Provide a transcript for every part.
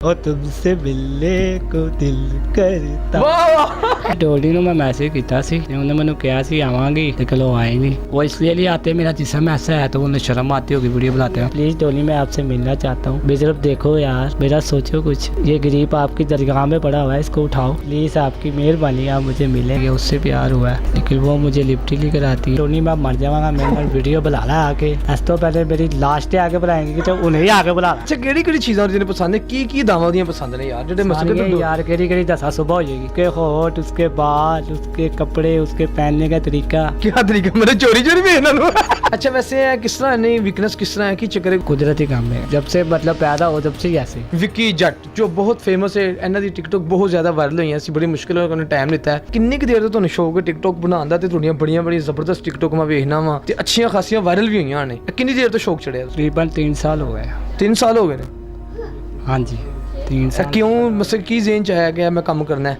ਉਹ ਤੁਮਸੇ ਮਿਲਨੇ ਕੋ ਦਿਲ ਕਰਤਾ। ਡੋਲੀ ਨੂੰ ਮੈਂ ਮੈਸੇਜ ਕੀਤਾ ਸੀ ਤੇ ਉਹਨੇ ਮੈਨੂੰ ਕਿਹਾ ਸੀ ਆਵਾਂਗੀ ਤੇ कल वो आई नहीं। वो इसलिए नहीं आते, मेरा जिस्म ऐसा है तो उन्हें शर्म आती होगी वीडियो बनाते हैं। प्लीज डोली मैं आपसे मिलना चाहता हूँ, मेरी तरफ देखो यार, मेरा सोचो कुछ। ये गरीब आपकी दरगाह में पड़ा हुआ है, इसको उठाओ प्लीज, आपकी मेहरबानी, आप मुझे मिलेंगे। उससे प्यार हुआ है लेकिन वो मुझे लिफ्टी लेकर आती है। डोली मैं मर जाऊंगा, मेरे वीडियो बुला ला आके। इस तो पहले मेरी लास्ट आके बुलाएंगे तो उन्हें आके बुला। अच्छा ਕਿਹੜੀ ਚੀਜ਼ਾਂ ਜਿਹਨੇ ਪਸੰਦ ਹੈ ਕੀ ਦਾਵਾਂ ਦੀਆਂ पसंद ने यार, जेडे मसले तो यार केरी दसा सुबह हो जाएगी के होठ, उसके बाल, उसके कपड़े, उसके पहनने का तरीका। क्या तरीका मेरे चोरी भी है ना। अच्छा वैसे है किस तरह नहीं वीकनेस किस तरह है कि चक्कर कुदरती काम है, जब से मतलब पैदा हो जब से ही ऐसे। विक्की जट जो बहुत फेमस है, ਇਹਨਾਂ ਦੀ ਟਿਕਟੋਕ ਬਹੁਤ ਜ਼ਿਆਦਾ ਵਾਇਰਲ ਹੋਈਆਂ ਸੀ, ਬੜੀ ਮੁਸ਼ਕਿਲ ਨਾਲ ਉਹਨੇ ਟਾਈਮ ਲਿੱਤਾ ਹੈ। ਕਿੰਨੀ ਕੁ ਦੇਰ ਤੋਂ ਤੁਹਾਨੂੰ ਸ਼ੌਕ ਹੈ ਟਿਕਟੋਕ ਬਣਾਉਣ ਦਾ ਤੇ ਤੁਹਾਡੀਆਂ ਬੜੀਆਂ ਜ਼ਬਰਦਸਤ ਟਿਕਟੋਕ ਮੈਂ ਵੇਖਣਾ ਵਾ ਤੇ ਅੱਛੀਆਂ ਖਾਸੀਆਂ ਵਾਇਰਲ ਵੀ ਹੋਈਆਂ ਨੇ। ਕਿੰਨੀ ਦੇਰ ਤੋਂ ਸ਼ੌਕ ਚੜਿਆ? तकरीबन 3 साल हो गए। 3 ਸਾਲ ਹੋ ਗਏ ਨੇ? हाँ जी 3 साल। क्यों मतलब की जेन च आया कि मैं काम करना है?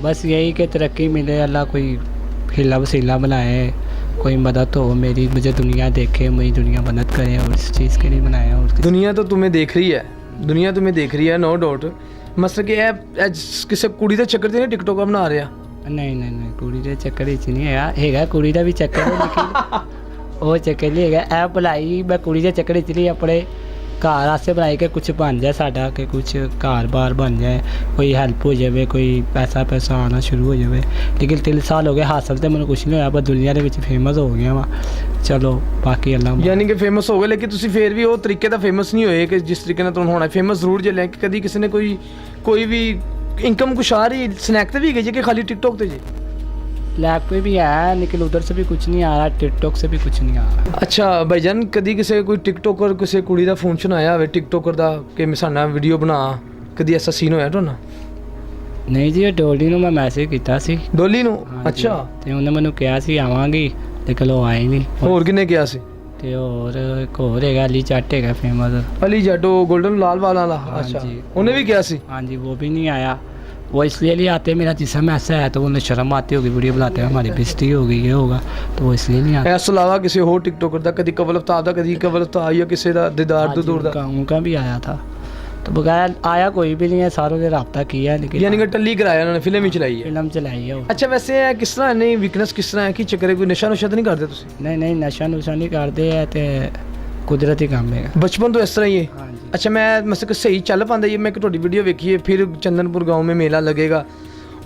बस यही कि तरक्की मिले, अल्लाह कोई हिला वसीला बनाए, कोई मदद हो मेरी, मुझे दुनिया देखे, मेरी दुनिया मदद करे, और इस चीज़ के लिए बनाया। और दुनिया तो तुम्हें देख रही है, दुनिया तुम्हें देख रही है नो डाउट। मतलब कि किसी कुड़ी के चक्कर से नहीं टिकटॉक बना रहा? नहीं कुड़ी के चक्कर च नहीं है कुड़ी का भी चक्कर है लेकिन वो चक्कर नहीं है। ऐ भलाई मैं कुड़ी के चक्कर च नहीं अपने घर आस्ते बनाई कि कुछ बन जाए साडा, कि कुछ घर बार बन जाए, कोई हेल्प हो जाए, कोई पैसा आना शुरू हो जाए। लेकिन 3 साल हो गए हासिल तो मैंने कुछ नहीं होया, पर दुनिया के विच फेमस हो गया वा। चलो बाकी अल्लाह यानी कि फेमस हो गए, लेकिन तुसी फिर भी वो तरीके दा फेमस नहीं होए कि जिस तरीके नाल तुहानू होना। फेमस जरूर जे लेकिन कदी किसी ने कोई भी इनकम कुछ आ रही स्नैक ते भी गई जे कि खाली टिकटॉक ते जी? लैब पे भी आया लेकिन उधर से भी कुछ नहीं आ रहा, टिकटॉक से भी कुछ नहीं आ रहा। अच्छा भाईजान कदी किसी कोई टिकटॉकर किसी कुड़ी का फोन सुनाया हो टिकटॉकर का कि साडा वीडियो बना, कदी ऐसा सीन होया तुहानू? नहीं जी डोली ਨੂੰ ਮੈਂ ਮੈਸੇਜ ਕੀਤਾ ਸੀ। ਡੋਲੀ ਨੂੰ? ਅੱਛਾ ਤੇ ਉਹਨੇ ਮੈਨੂੰ ਕਿਹਾ ਸੀ ਆਵਾਂਗੀ ਤੇ ਕੱਲ ਉਹ ਆਈ ਨਹੀਂ। ਹੋਰ ਕਿੰਨੇ ਕਿਹਾ ਸੀ? ਤੇ ਹੋਰ ਇੱਕ ਹੋਰ ਹੈਗਾ ਅਲੀ ਜੱਟ ਹੈਗਾ ਫੇਮਸ। ਅਲੀ ਜੱਟ ਉਹ 골ਡਨ ਲਾਲ ਵਾਲਾ ਵਾਲਾ? अच्छा ਉਹਨੇ भी किया सी? हाँ जी वो भी नहीं आया। वो इसलिए नहीं आते, मेरा जिस्म ऐसा है तो उन्हें शर्म आती होगी वीडियो बनाते हैं, हमारी बेइज्जती होगी, ये होगा तो वो इसलिए नहीं आते। ਇਸ ਤੋਂ ਇਲਾਵਾ ਕਿਸੇ ਹੋਰ ਟਿਕਟੋਕਰ ਦਾ ਕਦੀ ਕਵਲ ਅਫਤਾਬ ਦਾ ਕਦੀ ਕਵਲ ਅਫਤਾਬ ਜਾਂ ਕਿਸੇ ਦਾ ਦੀਦਾਰ ਦੂਰ ਦਾ? उनका भी आया था तो बगैर आया कोई भी नहीं है, सारों ने रब्ता किया है लेकिन यानी कि टल्ली कराया उन्होंने, फिल्म ही चलाई है? फिल्म चलाई है। अच्छा वैसे है किस तरह नहीं वीकनेस किस तरह है कि चक्कर कोई नशा नुशा तो नहीं करते तुसी? नहीं नशा नुशा नहीं करते है ते कुदरती काम है बचपन तो इस तरह ही है? हाँ जी। अच्छा मैं मतलब सही चल पाता ये? मैं थोड़ी वीडियो देखी है, फिर चंदनपुर गाँव में मेला लगेगा,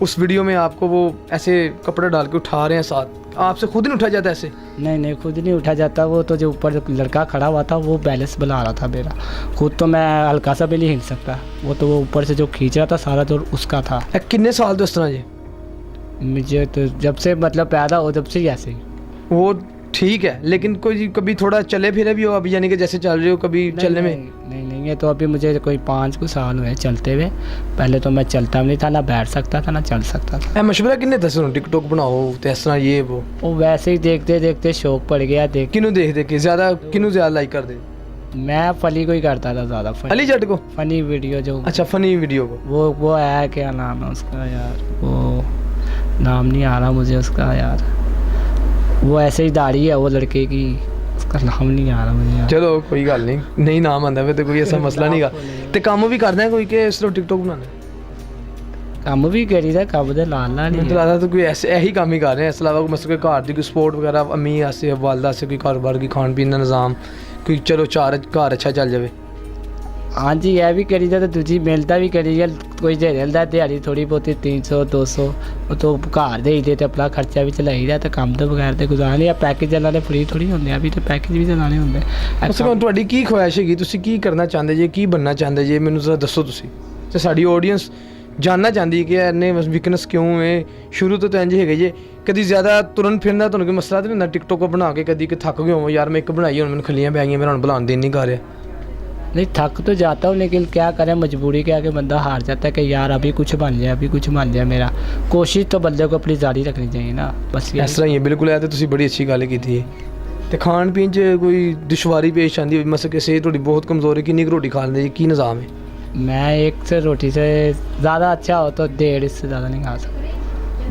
उस वीडियो में आपको वो ऐसे कपड़े डाल के उठा रहे हैं साथ, आपसे खुद नहीं उठा जाता ऐसे? नहीं खुद नहीं उठा जाता, वो तो जो ऊपर लड़का खड़ा हुआ था वो बैलेंस बना रहा था मेरा, खुद तो मैं हल्का सा भी नहीं हिल सकता, वो तो वो ऊपर से जो खींच रहा था सारा जोर उसका था। कितने साल तो इस तरह जी? मुझे तो जब से मतलब पैदा हो जब से ही ऐसे ही। वो ठीक है लेकिन कोई कभी थोड़ा चले फिरे भी हो अभी, यानी कि जैसे चल रहे हो कभी चलने में? नहीं ये तो अभी मुझे कोई 5 साल हुए चलते हुए, पहले तो मैं चलता भी नहीं था, ना बैठ सकता था ना चल सकता था। मशवरा किन्ने दस टिकटॉक बनाओ तो इस तरह ये वो वैसे ही देखते देखते शौक पड़ गया। किनू देख के ज़्यादा किनू ज़्यादा लाइक कर दे? मैं फनी को ही करता था ज़्यादा। अली जट को? फनी वीडियो जो। अच्छा फनी वीडियो को वो है क्या नाम है उसका यार, वो नाम नहीं आ रहा मुझे उसका यार, वो ऐसे ही दाढ़ी है वो लड़के की, उसका नाम नहीं आ रहा मुझे यार। चलो कोई गल नहीं नाम आंदा वे तो कोई ऐसा मसला नहीं गा। ते काम भी करना है कोई के सिर्फ टिकटॉक बनाना? काम भी करी दा, काम दे लाल लाल नहीं तो तो कोई ऐसे यही काम ही कर रहे हैं, इस अलावा मतलब कोई घर दी कोई सपोर्ट वगैरह अम्मी आसे वालदा से कोई कारोबार की खान पीन का निज़ाम कोई चलो चार घर अच्छा चल जाए? हाँ जी यह भी करी जाए तो दूजी मिलता भी करी जाए, कोई दिहाड़ी दिहाड़ी थोड़ी बहुत 300 200 तो घर दे ही दे तो अपना खर्चा भी चलाई जाए, तो काम तो बगैर तो गुजारा नहीं। पैकेज चलाने फ्री थोड़ी होंगे, अभी तो पैकेज भी चलाने होंगे। ਤੁਹਾਡੀ ਕੀ ਖੁਆਇਸ਼ ਹੈਗੀ, ਤੁਸੀਂ ਕੀ ਕਰਨਾ ਚਾਹੁੰਦੇ ਜੇ, ਕੀ ਬਣਨਾ ਚਾਹੁੰਦੇ ਜੇ, ਮੈਨੂੰ ਜ਼ਰਾ ਦੱਸੋ ਤੁਸੀਂ ਤੇ ਸਾਡੀ ਆਡੀਅנס ਜਾਨਣਾ ਚਾਹੁੰਦੀ ਹੈ ਕਿ ਇਹਨੇ ਵੀਕਨੈਸ ਕਿਉਂ ਹੈ, ਸ਼ੁਰੂ ਤੋਂ ਤਾਂ ਇੰਜ ਹੈਗੇ ਜੇ, ਕਦੀ ਜ਼ਿਆਦਾ ਤੁਰਨ ਫਿਰਨਾ ਤੁਹਾਨੂੰ ਕੋਈ ਮਸਲਾ ਤਾਂ ਨਹੀਂ ਹੁੰਦਾ ਟਿਕਟੋਕ ਬਣਾ ਕੇ, ਕਦੀ ਕਿ ਥੱਕ ਗਏ ਹੋ ਯਾਰ ਮੈਂ ਇੱਕ ਬਣਾਈ ਹੁਣ ਮੈਨੂੰ ਖੱਲੀਆਂ ਪੈ ਗਈਆਂ, ਮੇਰਾ ਹੁਣ ਬਣਾਉਣ ਦਿਨ ਨਹੀਂ ਕਰ ਰਿਹਾ? नहीं थक तो जाता हूँ लेकिन क्या करें, मजबूरी के आगे बंदा हार जाता है कि यार अभी कुछ बन जाए अभी कुछ बन जाए। मेरा कोशिश तो बंदे को अपनी जारी रखनी चाहिए ना, बस इस तरह ही है। बिल्कुल है तो तुसी बड़ी अच्छी गल की है। तो खान पीन च कोई दुश्वारी पेश आती है, मतलब कि सेहत थोड़ी बहुत कमज़ोर है, कितनी रोटी खा लेंगे, की निज़ाम है? मैं एक से रोटी से ज़्यादा अच्छा हो तो 1.5 इससे ज़्यादा नहीं खा सकता।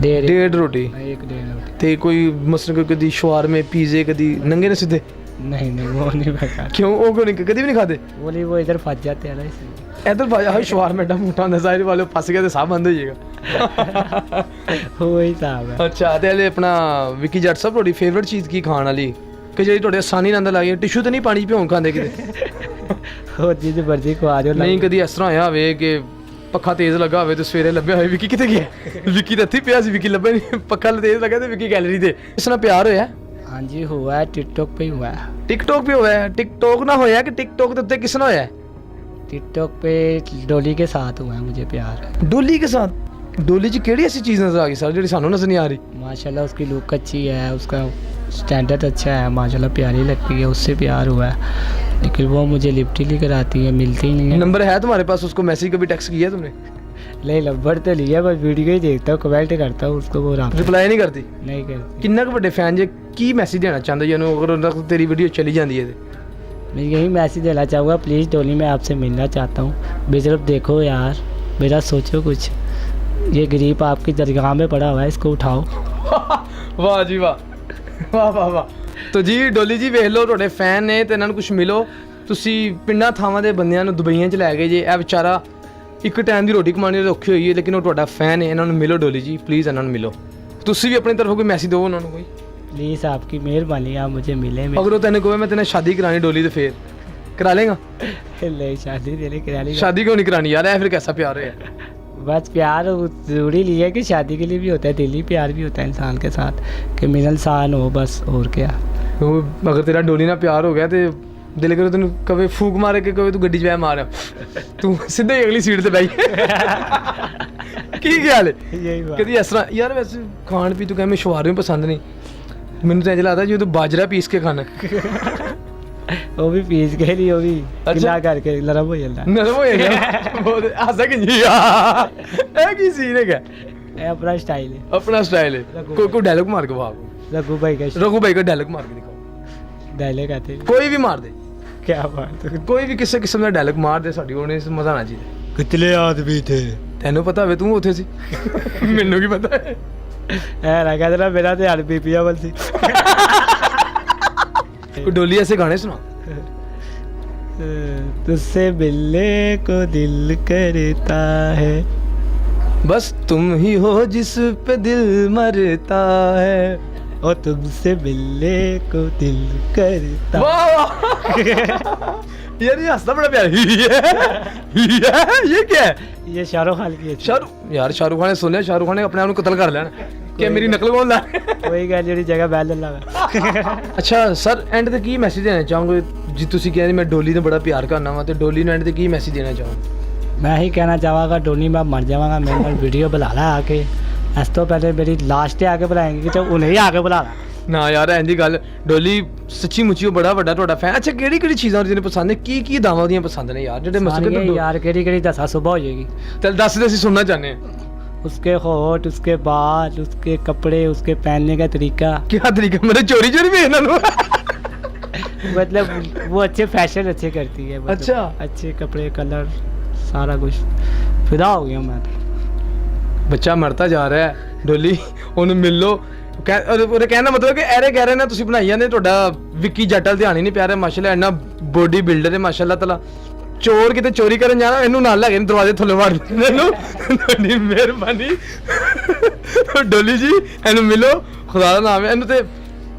1.5 रोटी? 1.5 रोटी। तो कोई मतलब कभी शवारमे पिज़्ज़े कभी नंगे ने सीधे? नहीं वो नहीं मैं खाता। क्यों वो क्यों नहीं कभी भी नहीं खाते? वो नहीं वो इधर फंस जाते हैं ना इसलिए। ਇਧਰ ਭਾਜਾ ਹੋਈ ਸ਼ਵਾਰ ਮੇਡਾ ਮੋਟਾ ਹੁੰਦਾ ਜ਼ਾਹਿਰ ਵਾਲੇ ਫਸ ਗਿਆ ਤੇ ਸਾਹ ਬੰਦ ਹੋ ਜਾਏਗਾ। वही हिसाब है। ਅੱਛਾ ਤੇ ਹਲੇ ਆਪਣਾ ਵਿੱਕੀ ਜੱਟ ਸਾਹਿਬ ਤੁਹਾਡੀ ਫੇਵਰਿਟ ਚੀਜ਼ ਕੀ ਖਾਣ ਵਾਲੀ ਕਿ ਜਿਹੜੀ ਤੁਹਾਡੇ ਆਸਾਨੀ ਨਾਲ ਅੰਦਰ ਲੱਗੀ ਟਿਸ਼ੂ ਤੇ ਨਹੀਂ ਪਾਣੀ 'ਚ ਭਿਉਂ ਖਾਂਦੇ ਕਿਤੇ? वो जिस मर्जी को आ जाओ ਨਹੀਂ ਕਦੀ ਇਸ ਤਰ੍ਹਾਂ ਹੋਇਆ ਹੋਵੇ ਕਿ ਪੱਖਾ ਤੇਜ਼ ਲੱਗਾ ਹੋਵੇ ਤੇ ਸਵੇਰੇ ਲੱਭਿਆ ਹੋਵੇ ਵਿੱਕੀ ਕਿੱਥੇ ਗਿਆ? ਵਿੱਕੀ ਤਾਂ ਇੱਥੇ ਹੀ ਪਿਆ ਸੀ, ਵਿੱਕੀ ਲੱਭਿਆ ਨਹੀਂ, ਪੱਖਾ ਤੇਜ਼ ਲੱਗਾ ਤੇ ਵਿੱਕੀ ਗੈਲਰੀ ਤੇ। ਇਸ ਨਾਲ ਪਿਆਰ ਹੋਇਆ? हाँ जी हुआ है, टिकटॉक पे ही हुआ है। ਟਿਕਟੋਕ पे ਹੋਇਆ? ਟਿਕਟੋਕ ਨਾ ਹੋਇਆ ਕਿ ਟਿਕਟੋਕ ਦੇ ਉੱਤੇ ਕਿਸ ਨਾਲ ਹੋਇਆ? टिकटॉक पे डोली के साथ हुआ है मुझे प्यार। ਡੋਲੀ ਕੇ ਸਾਥ? ਡੋਲੀ 'ਚ ਕਿਹੜੀ ਐਸੀ ਚੀਜ਼ ਨਜ਼ਰ ਆ ਗਈ ਸਰ ਜਿਹੜੀ ਸਾਨੂੰ ਨਜ਼ਰ ਨਹੀਂ ਆ ਰਹੀ? माशाल्लाह उसकी लुक अच्छी है, उसका स्टैंडर्ड अच्छा है, माशाल्लाह प्यारी लगती है, उससे प्यार हुआ है। लेकिन वो मुझे लिफ्ट ही लेकर आती है, मिलती ही नहीं है। नंबर है तुम्हारे पास? उसको मैसेज कभी टेक्स्ट किया तुमने? नहीं नंबर तो लिया, बस वीडियो ही देखता हूँ, कमेंट करता हूँ उसको, वो रात ਰਿਪਲਾਈ ਨਹੀਂ ਕਰਦੀ? नहीं करती। ਕਿੰਨਾ ਕੁ ਵੱਡੇ ਫੈਨ ਜੇ ਕੀ ਮੈਸੇਜ ਦੇਣਾ ਚਾਹੁੰਦੇ ਜੀ ਉਹਨੂੰ ਅਗਰ ਉਹਨਾਂ ਤੱਕ ਤੇਰੀ ਵੀਡੀਓ ਚਲੀ ਜਾਂਦੀ ਹੈ ਤੇ? मैं यही मैसेज देना चाहूँगा, प्लीज़ डोली मैं आपसे मिलना चाहता हूँ, मेरी तरफ देखो यार, मेरा सोचो कुछ, ये गरीब आपकी दरगाह में पड़ा हुआ है, इसको उठाओ। ਵਾਹ ਜੀ ਵਾਹ, ਵਾਹ ਵਾਹ ਵਾਹ। ਤੋ ਜੀ ਡੋਲੀ ਜੀ ਵੇਖ ਲਓ ਤੁਹਾਡੇ ਫੈਨ ਨੇ ਤੇ ਇਹਨਾਂ ਨੂੰ ਕੁਝ ਮਿਲੋ। ਤੁਸੀਂ ਪਿੰਡਾਂ ਥਾਵਾਂ ਦੇ ਬੰਦਿਆਂ ਨੂੰ ਦੁਬਈਆਂ 'ਚ ਲੈ ਗਏ ਜੇ, ਇਹ ਵਿਚਾਰਾ ਇੱਕ ਟਾਈਮ ਦੀ ਰੋਟੀ ਕਮਾਉਣੀ ਔਖੀ ਹੋਈ ਹੈ ਲੇਕਿਨ ਉਹ ਤੁਹਾਡਾ ਫੈਨ ਹੈ, ਇਹਨਾਂ ਨੂੰ ਮਿਲੋ ਡੋਲੀ ਜੀ, ਪਲੀਜ਼ ਇਹਨਾਂ ਨੂੰ ਮਿਲੋ। ਤੁਸੀਂ ਵੀ ਆਪਣੀ ਤਰਫੋਂ ਕੋਈ ਮੈਸੇਜ ਦਿਓ ਉਹਨਾਂ ਨੂੰ ਕੋਈ। प्लीज़ आपकी मेहरबानी, आप मुझे मिले। ਅਗਰ ਉਹ ਤੈਨੂੰ ਕਹੇ ਮੈਂ ਤੇਰੇ ਨਾਲ ਸ਼ਾਦੀ ਕਰਾਣੀ ਡੋਲੀ ਤੇ ਫੇਰ ਕਰਾ ਲੇਗਾ? नहीं शादी देने करा ली, शादी क्यों नहीं करानी यार? फिर कैसा प्यार है? बस प्यार जरूरी नहीं है कि शादी के लिए भी होता है, दिली प्यार भी होता है इंसान के साथ, कि मिलनसार हो बस, और क्या। वो अगर तेरा डोली ना प्यार हो गया तो दिल करो तेन कभी फूक मारे के कभी तू गड्डी च मार तू सीधे ही अगली सीट ते बैठ की ख्याल है? यही बात। कभी इस तरह यार वैसे खान पी तू कह मैं शवारे पसंद नहीं, मैनू तो इंज लगता जी तू बाजरा पीस के खाना। वो भी पीस के नहीं, वो भी अच्छा। गिला करके नरम हो जाता है। नरम हो गया बहुत हंसा कि जी यार की सीन है क्या? ये अपना स्टाइल है, अपना स्टाइल है। कोई डायलॉग मार के भाग रघु भाई का रघु भाई का डायलॉग मार के दिखाओ, डायलॉग आते हैं। कोई भी मार दे, क्या बात है, कोई भी किसी किस्म का डायलॉग मार दे, साडी ऑडियंस ਨੂੰ ਮਜ਼ਾ ਆਣਾ ਚਾਹੀਦਾ। कितने आदमी थे? ਤੈਨੂੰ ਪਤਾ ਹੋਵੇ ਤੂੰ ਉੱਥੇ ਸੀ, ਮੈਨੂੰ ਕੀ ਪਤਾ ਹੈ? ऐ लगा था मेरा तो यार बीपी अवल थी। कोई डोली ऐसे गाने सुना। तुझसे मिलने को दिल करता है, बस तुम ही हो जिस पे दिल मरता है, और तुमसे मिलने को दिल करता। वाह यार ये हंसना बड़ा प्यारा ये क्या है? ये शाहरुख खान की है। शाहरुख यार शाहरुख खान ने सुनिया शाहरुख खान ने अपने आप को कत्ल कर लेना कि मेरी नकल कौन ला। कोई गल जेडी जगह बैल लगा। ਅੱਛਾ ਸਰ ਐਂਡ ਤੇ ਕੀ ਮੈਸੇਜ ਦੇਣਾ ਚਾਹੋਗੇ ਜੀ? ਤੁਸੀਂ ਕਹਿੰਦੇ ਮੈਂ ਡੋਲੀ ਨੂੰ ਬੜਾ ਪਿਆਰ ਕਰਨਾ ਵਾ ਤੇ ਡੋਲੀ ਨੂੰ ਐਂਡ ਤੇ ਕੀ ਮੈਸੇਜ ਦੇਣਾ ਚਾਹੋਗੇ? मैं ही कहना चाहूँगा डोली मैं मर जाऊँगा, मेरे नाल वीडियो बुला ला आके, इस तो पहले मेरी लास्ट ते आके बुलाएंगे तो उन्हें ही आके बुला ला। ਨਾ ਯਾਰ ਐਂ ਦੀ ਗੱਲ ਡੋਲੀ ਸੱਚੀ ਮੁੱਚੀ ਉਹ ਬੜਾ ਵੱਡਾ ਤੁਹਾਡਾ ਫੈਨ। ਅੱਛਾ ਕਿਹੜੀ ਕਿਹੜੀ ਚੀਜ਼ਾਂ ਜਿਹਨੇ ਪਸੰਦ ਨੇ ਕੀ ਦਾਵਾਂ ਦੀਆਂ ਪਸੰਦ ਨੇ ਯਾਰ ਜਿਹੜੇ ਮਸਲੇ सारी ਤੇ यार केड़ी केड़ी दसा सुबह हो जाएगी। ਚੱਲ ਦੱਸ ਦੇ ਅਸੀਂ ਸੁਣਨਾ ਚਾਹੁੰਦੇ ਹਾਂ। उसके होठ, उसके बाल, उसके कपड़े, उसके पहनने का तरीका, ਕੀ ਤਰੀਕਾ ਮੇਰੇ ਚੋਰੀ ਚੋਰੀ ਵੇਖ ਇਹਨਾਂ ਨੂੰ। मतलब वो अच्छे फैशन अच्छे करती है, मतलब अच्छा। अच्छे कपड़े, कलर, सारा कुछ फिदा हो गया मैं तो। ਬੱਚਾ ਮਰਦਾ ਜਾ ਰਿਹਾ ਹੈ ਡੋਲੀ ਉਹਨੂੰ ਮਿਲ ਲਓ। ਉਹਦੇ ਕਹਿਣ ਦਾ ਮਤਲਬ ਕਿ ਐਰੇ ਕਹਿ ਰਹੇ ਨੇ ਤੁਸੀਂ ਬਣਾਈ ਜਾਂਦੇ ਤੁਹਾਡਾ ਵਿੱਕੀ ਜੱਟਲ ਧਿਆਨ ਹੀ ਨਹੀਂ ਪਿਆ ਰਿਹਾ ਮਾਸ਼ਾਅੱਲਾ ਇੰਨਾ ਬੋਡੀ ਬਿਲਡਰ ਹੈ ਮਾਸ਼ਾਅੱਲਾ ਤਾਲਾ। ਚੋਰ ਕਿਤੇ ਚੋਰੀ ਕਰਨ ਜਾਣਾ ਇਹਨੂੰ ਨਾਲ ਲੈ ਕੇ ਦਰਵਾਜ਼ੇ ਥੱਲੇ ਮਾਰ ਦਿੰਦੇ ਇਹਨੂੰ। ਤੁਹਾਡੀ ਮਿਹਰਬਾਨੀ ਡੋਲੀ ਜੀ ਇਹਨੂੰ ਮਿਲੋ ਖੁਦਾ ਦਾ ਨਾਮ ਹੈ। ਇਹਨੂੰ ਤੇ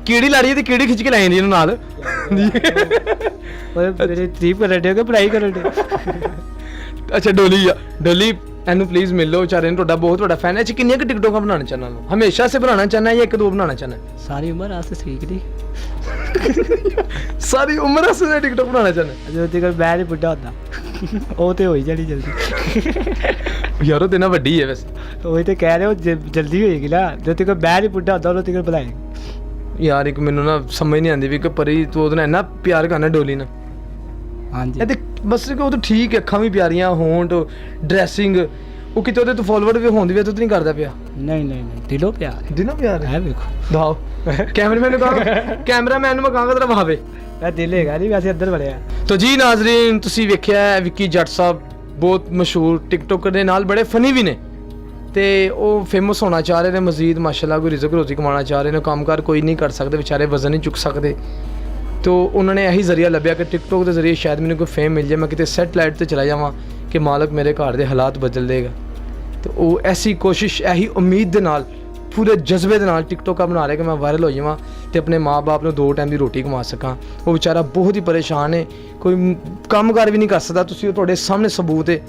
ਕੀੜੀ ਲੜੀ ਹੈ ਤੇ ਕੀੜੀ ਖਿੱਚ ਕੇ ਲੈ ਜਾਂਦੀ ਇਹਨੂੰ ਨਾਲ। मेरे ट्रिप कर रहे हो कि पढ़ाई कर रहे हो? ਅੱਛਾ ਡੋਲੀ ਆ ਡੋਲੀ ਇਹਨੂੰ ਪਲੀਜ਼ ਮਿਲ ਲਓ ਵਿਚਾਰੇ ਨੂੰ ਤੁਹਾਡਾ ਬਹੁਤ ਵੱਡਾ ਫੈਨ ਹੈ। ਅੱਛਾ ਕਿੰਨੀਆਂ ਕਿ ਟਿਕਟੋਕਾਂ ਬਣਾਉਣਾ ਚਾਹੁੰਦਾ ਮੈਂ ਹਮੇਸ਼ਾ ਸੇ ਬਣਾਉਣਾ ਚਾਹੁੰਦਾ ਜਾਂ ਇੱਕ ਦੋ ਬਣਾਉਣਾ ਚਾਹੁੰਦਾ? सारी उम्र आज से सीख ली, ਸਾਰੀ ਉਮਰ ਅਸੇ ਟਿਕਟੋਕ ਬਣਾਉਣਾ ਚਾਹੁੰਦਾ? जो तक मैं नहीं बुढ़ा होता वो तो हो ही जानी जल्दी। ਯਾਰ ਉਹ ਤੇ ਨਾ ਵੱਡੀ ਹੈ ਵੈਸੇ। वही तो कह रहे हो जल्दी होएगी ना, जो तक मैं नहीं बुढ़ा होता वो तक बुलाएंगे। ਯਾਰ ਇੱਕ ਮੈਨੂੰ ਨਾ ਸਮਝ ਨਹੀਂ ਆਉਂਦੀ ਵੀ ਕਿ ਪਰੀ ਤੂੰ ਉਹਦੇ ਨਾਲ ਇੰਨਾ ਪਿਆਰ ਕਰਨਾ ਡੋਲੀ ਨਾਲ। हाँ जी ਇਹ ਤੇ ਬਸ ਕਿ ਉਹ ਤਾਂ ਠੀਕ ਹੈ ਅੱਖਾਂ ਵੀ ਪਿਆਰੀਆਂ ਹੋਂਟ ਡਰੈਸਿੰਗ ਉਹ ਕਿਤੇ ਉਹਦੇ ਤੋਂ ਫਾਲੋਵਰ ਵੀ ਹੋਣ ਦੀ ਵੀ ਤੂੰ ਨਹੀਂ ਕਰਦਾ ਪਿਆ। नहीं नहीं नहीं, दिलों प्यार है। ਦਿਨੋਂ ਪਿਆਰ है देखो, ਦਿਖਾਓ ਕੈਮਰਾਮੈਨ ਨੂੰ ਕਹਾਂ ਕੈਮਰਾਮੈਨ ਨੂੰ ਮੈਂ ਕਹਾਂਗਾ ਤੇਰਾ ਵਹਾਵੇ। मैं दिल हैगा नहीं वैसे अंदर बढ़िया। ਤੋ ਜੀ ਨਾਜ਼ਰੀਨ ਤੁਸੀਂ ਵੇਖਿਆ ਹੈ ਵਿੱਕੀ ਜੱਟ ਸਾਹਿਬ ਬਹੁਤ ਮਸ਼ਹੂਰ ਟਿਕਟੋਕਰ ਦੇ ਨਾਲ ਬੜੇ ਫਨੀ ਵੀ ਨੇ ਤੇ ਉਹ ਫੇਮਸ ਹੋਣਾ ਚਾਹ ਰਹੇ ਨੇ ਮਜ਼ੀਦ ਮਾਸ਼ਾਅੱਲਾ ਕੋਈ ਰਿਜ਼ਕ ਰੋਜ਼ੀ ਕਮਾਉਣਾ ਚਾਹ ਰਹੇ ਨੇ। ਕੰਮਕਾਰ ਕੋਈ ਨਹੀਂ ਕਰ ਸਕਦੇ ਵਿਚਾਰੇ ਵਜ਼ਨ ਨਹੀਂ ਚੁੱਕ ਸਕਦੇ ਤੋ ਉਹਨਾਂ ਨੇ ਇਹੀ ਜ਼ਰੀਆ ਲੱਭਿਆ ਕਿ ਟਿਕਟੋਕ ਦੇ ਜ਼ਰੀਏ ਸ਼ਾਇਦ ਮੈਨੂੰ ਕੋਈ ਫੇਮ ਮਿਲ ਜਾਏ ਮੈਂ ਕਿਤੇ ਸੈਟਲਾਈਟ ਤੇ ਚਲਾ ਜਾਵਾਂ ਕਿ ਮਾਲਕ ਮੇਰੇ ਘਰ ਦੇ ਹਾਲਾਤ ਬਦਲ ਦੇਗਾ। ਤੇ ਉਹ ਐਸੀ ਕੋਸ਼ਿਸ਼, ਇਹੀ ਉਮੀਦ ਦੇ ਨਾਲ, ਪੂਰੇ ਜਜ਼ਬੇ ਦੇ ਨਾਲ ਟਿਕਟੋਕਾਂ ਬਣਾ ਰਿਹਾ ਕਿ ਮੈਂ ਵਾਇਰਲ ਹੋ ਜਾਵਾਂ ਤੇ ਆਪਣੇ ਮਾਂ-ਬਾਪ ਨੂੰ 2 ਟਾਈਮ ਦੀ ਰੋਟੀ ਕਮਾ ਸਕਾਂ। ਉਹ ਵਿਚਾਰਾ ਬਹੁਤ ਹੀ ਪਰੇਸ਼ਾਨ ਹੈ, ਕੋਈ ਕੰਮਕਾਰ ਵੀ ਨਹੀਂ ਕਰ ਸਕਦਾ। ਤੁਸੀਂ ਉਹ ਤੁਹਾਡੇ ਸਾਹਮਣੇ ਸਬੂਤ ਹੈ।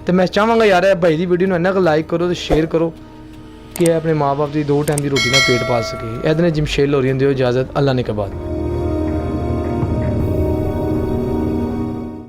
ਤੇ ਮੈਂ ਚਾਹਾਂਗਾ ਯਾਰ ਇਹ ਭਾਈ ਦੀ ਵੀਡੀਓ ਨੂੰ ਇੰਨਾ ਕੁ ਲਾਈਕ ਕਰੋ ਤੇ ਸ਼ੇਅਰ ਕਰੋ ਕਿ ਇਹ ਆਪਣੇ ਮਾਂ-ਬਾਪ ਦੀ 2 ਟਾਈਮ ਦੀ ਰੋਟੀ ਨਾਲ ਪੇਟ ਪਾਲ ਸਕੇ। ਇਹਦੇ ਨਾਲ ਜਮਸ਼ੇਦ ਲੋਰੀਆਂ ਦਿਓ ਇਜਾਜ਼ਤ। ਅੱਲਾ ਨੇ ਕਬਾਦ।